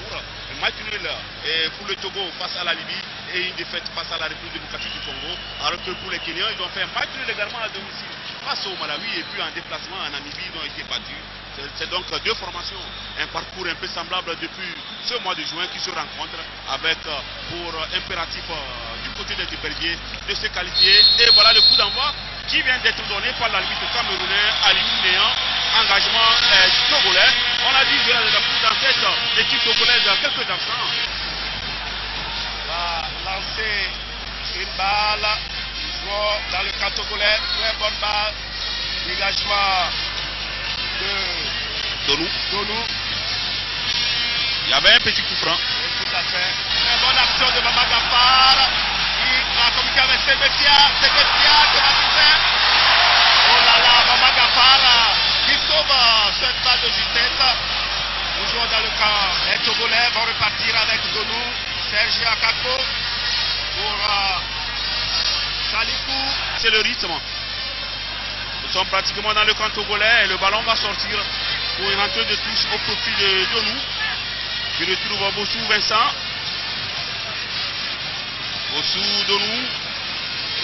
parcours. Un match nul pour le Togo face à la Libye et une défaite face à la République démocratique du Congo. Alors que pour les Kenyans, ils ont fait un match nul également à domicile face au Malawi et puis en déplacement en Namibie, ils ont été battus. C'est donc deux formations, un parcours un peu semblable depuis ce mois de juin qui se rencontrent avec pour impératif du côté des Bergiers de se qualifier. Et voilà le coup d'envoi qui vient d'être donné par l'arbitre camerounais Aliou Néant. Engagement togolais. On a dit de la pousse dans cette équipe togolaise à quelques instants. Va lancer une balle. Joueur dans le camp togolais. Très bonne balle. Dégagement de Donou. Il y avait un petit coup franc. Tout à fait. Très bonne action de Mama Gafar. Il va communiquer avec Sebestia. Sebestia, que va-t-il faire? Oh là là, Mama Gafar qui sauve cette balle de justesse. Nous jouons dans le camp. Les Togolais vont repartir avec Donou, Serge Akako pour Salikou. C'est le rythme. Nous sommes pratiquement dans le camp togolais et le ballon va sortir pour une rentrée de touche au profit de Donou qui retrouve Bossou Vincent. Bossou Donou.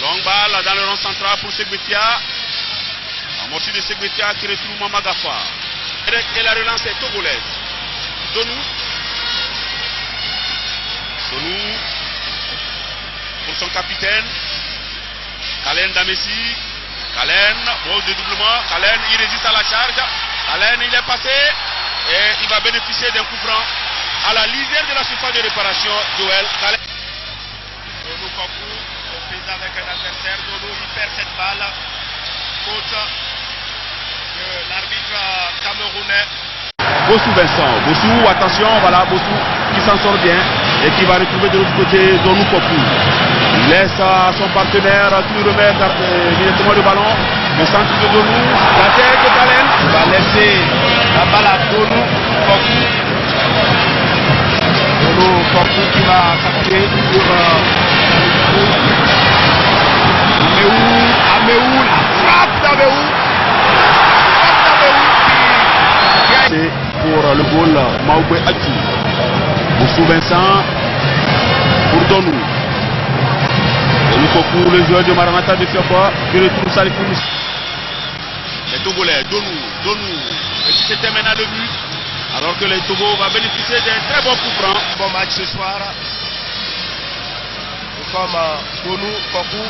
Longue balle dans le rond central pour Segbetia. Amorti de Segbetia qui retrouve Mamagafa. Et la relance est togolaise. Donou pour son capitaine. Kalen Damessi. Kalen, bon dédoublement. Kalen, il résiste à la charge. Kalen, il est passé. Et il va bénéficier d'un coup franc à la lisière de la surface de réparation. Joël Kalen. Donou Kokou, aux prises avec un adversaire. Donou, il perd cette balle. Faute de l'arbitre camerounais. Bossou Vincent. Bossou, attention, voilà, Bossou qui s'en sort bien et qui va retrouver de l'autre côté Donou Kokou. Il laisse à son partenaire qui lui remet directement le ballon. Le centre de Donou, la tête de Kalen. Il va laisser la balle à Donou Kokou. Donou Kokou qui va s'appuyer sur Améou, la frappe d'Améou. C'est pour le goal Maoubé Adjou. Bossou Vincent pour Donou. Donou Kokou, le joueur de Maranatha de Fiokwa, qui retrouve Salifou. Les Togolais, Donou, et qui se termine à 2 buts. Alors que les Togo va bénéficier d'un très bon coup franc. Bon match ce soir. Nous sommes Donou Kokou.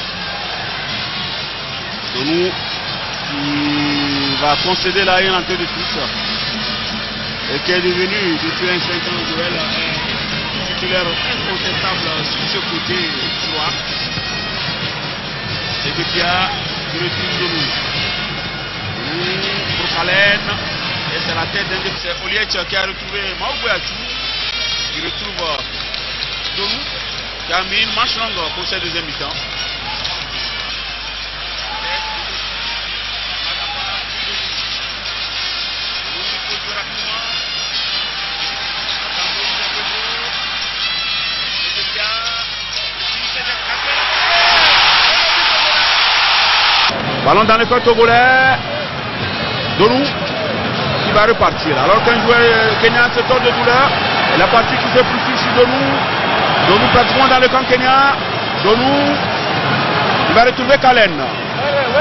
Donou qui va concéder là une entrée de touche. Et qui est devenu depuis un certain Joël un titulaire incontestable sur ce côté droit. C'est Betia qui retrouve Donou. Pour Kalen. Et c'est la tête d'un de ces Oliech qui a retrouvé Maoubé Adjou. Qui retrouve Donou. Qui a mis une manche longue pour cette deuxième mi-temps. Ballon dans le camp togolais. Donou qui va repartir. Alors qu'un joueur kenyan se tord de douleur. Et la partie qui se poursuit sur Donou. Donou pratiquement dans le camp kenyan. Donou. Il va retrouver Kalen.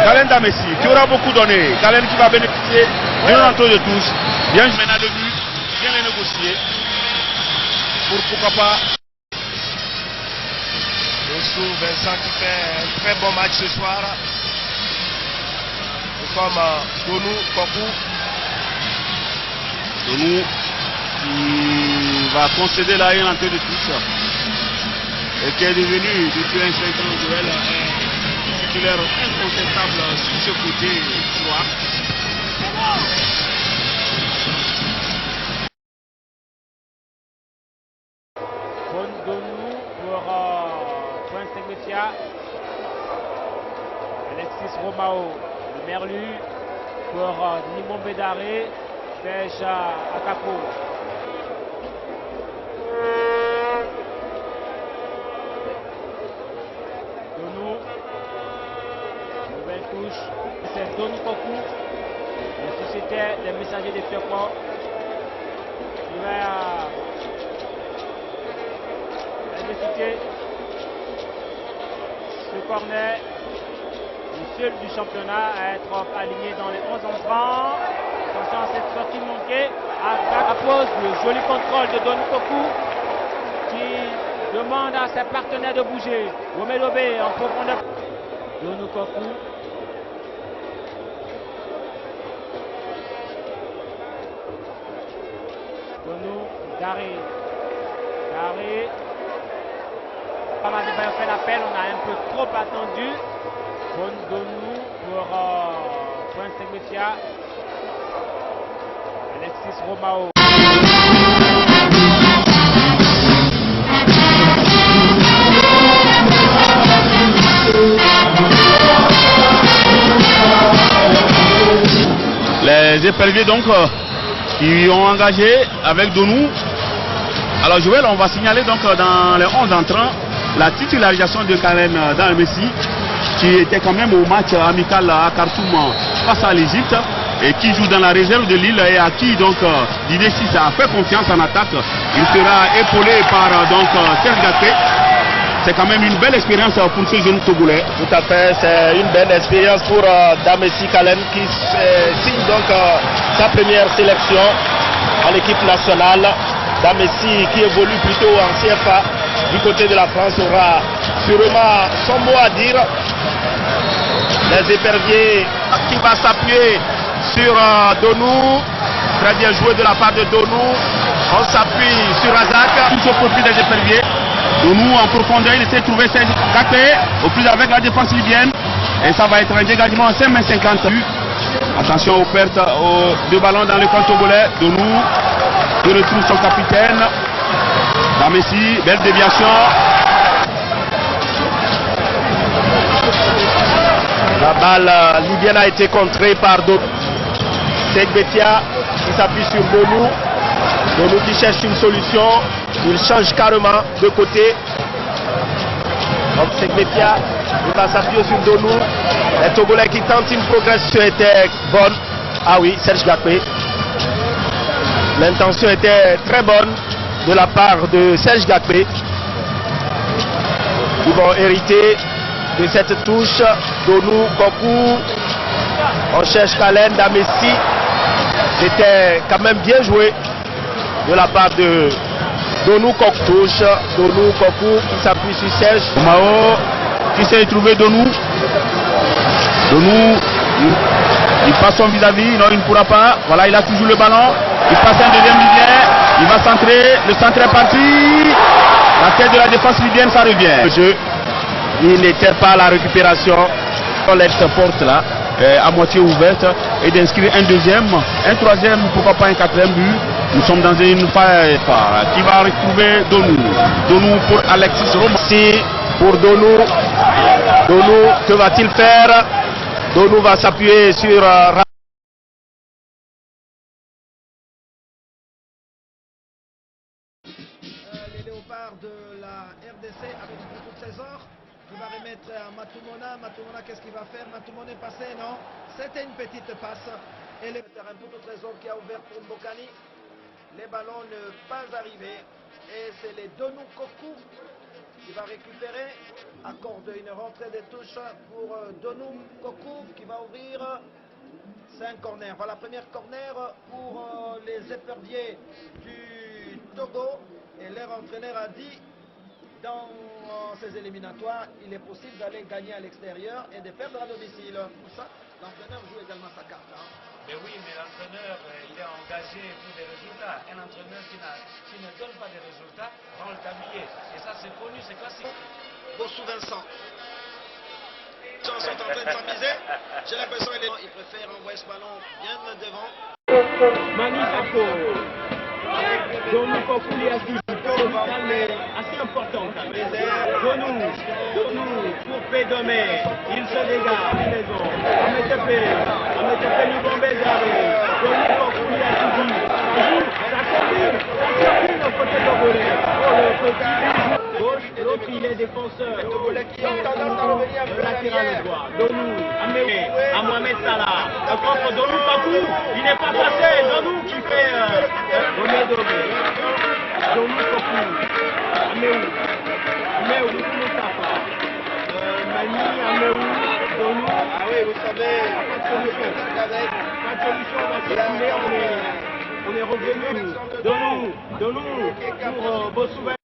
Kalen Damessi qui aura beaucoup donné. Kalen qui va bénéficier d'une rentrée de touche. Bien joué à 2 buts. Bien les négocier. Pourquoi pas. Bossou Vincent qui fait un très bon match ce soir. Comme Donou Kokou. Donou qui va concéder là une entrée de touche et qui est devenu depuis un certain Joël un titulaire incontestable sur ce côté droit. Donou pour Prince Segbetia. Alexis Romao. Merlu pour Nimon Bédaré, Serge Akako. Donou, nouvelle touche, c'est Donou Kokou, la société des messagers de Fiokwa, qui va exécuter ce corner, le seul du championnat à être aligné dans les 11 entrants. Attention à cette sortie manquée. À pose le joli contrôle de Donou Kokou qui demande à ses partenaires de bouger. Womedobe en profondeur. Donou Kokou. Donou, Daré. Amadebayo fait l'appel, on a un peu trop attendu. Bon Donou pour Point Segmetia. Alexis Romao. Les éperviers donc qui ont engagé avec Donou. Alors Joël, on va signaler donc dans les 11 entrants la titularisation de Karen dans le Messi, qui était quand même au match amical à Khartoum face à l'Égypte et qui joue dans la réserve de Lille et à qui donc Didier Six a fait confiance en attaque. Il sera épaulé par donc Serge Gatté. C'est quand même une belle expérience pour ce jeune Togolais. Tout à fait, c'est une belle expérience pour Damessi Kalen qui signe donc sa première sélection en équipe nationale. Damessi qui évolue plutôt en CFA du côté de la France aura sûrement son mot à dire. Les éperviers qui va s'appuyer sur Donou. Très bien joué de la part de Donou. On s'appuie sur Azak. Tout ce profil des éperviers. Donou en profondeur, il essaie de trouver Serge Gatté au plus avec la défense libyenne. Et ça va être un dégagement à 5,50 m. Attention aux pertes, aux deux ballons dans le camp togolais. Donou qui retrouve son capitaine. Damessi, belle déviation. La balle libyenne a été contrée par Donou. Segbetia qui s'appuie sur Donou. Donou qui cherche une solution. Il change carrément de côté. Donc Segbetia il va s'appuyer sur Donou. Les Togolais qui tentent une progression était bonne. Ah oui, Serge Gatté. L'intention était très bonne de la part de Serge Gatté. Ils vont hériter de cette touche. Donou, Kokou. On cherche Kalen, Damessi. C'était quand même bien joué de la part de Donou Kokou. Touche, Donou Kokou qui s'appuie sur Serge. Mao qui s'est trouvé Donou. Donou, il passe son vis-à-vis, non il ne pourra pas. Voilà, il a toujours le ballon. Il passe un deuxième libyen. Il va centrer. Le centre est parti. La tête de la défense libyenne, ça revient. Le jeu, il n'était pas à la récupération. On laisse porte là. À moitié ouverte et d'inscrire un deuxième, un troisième, pourquoi pas un quatrième but. Nous sommes dans une phase qui va retrouver Donou. Donou pour Alexis Romao. Si pour Donou. Donou, que va-t-il faire? Donou va s'appuyer sur les léopards de la RDC avec beaucoup de trésors. Il va remettre à Matumona. Matumona, qu'est-ce qu'il va faire? Matumona est passé, non? C'était une petite passe. Et le terrain pour le trésor qui a ouvert pour Mbokani. Les ballons ne pas arrivés. Et c'est les Donou Kokou qui va récupérer. Accorde une rentrée de touche pour Donou Kokou qui va ouvrir. C'est un corner. Voilà, première corner pour les éperviers du Togo. Et leur entraîneur a dit dans ces éliminatoires, il est possible d'aller gagner à l'extérieur et de perdre à domicile. Pour ça, l'entraîneur joue également sa carte. Hein. Mais oui, mais l'entraîneur, il est engagé pour des résultats. Un entraîneur qui ne donne pas de résultats rend le tablier. Et ça, c'est connu, c'est classique. Bossou Vincent. Les gens sont en train de s'amuser. J'ai l'impression qu'il préfère envoyer ce ballon bien devant. Mani Sako. Donou Kokou est assez important. Donou pour Pédomé. Il se dégage. Ametepe Nibombezare. Donou Kokou est assis. Ça combine au côté togolais. Le petit gauche et l'autre il est défenseur. Le latéral droit. Donou, à Mohamed Salah. Contre Donou Kokou, il n'est pas passé. Donou qui fait Donou Kokou. Améou. nous. Ah oui, vous savez, Pas de solution. Pas de solution, on a circulé, on est revenu. Donne-nous pour Bossoubel.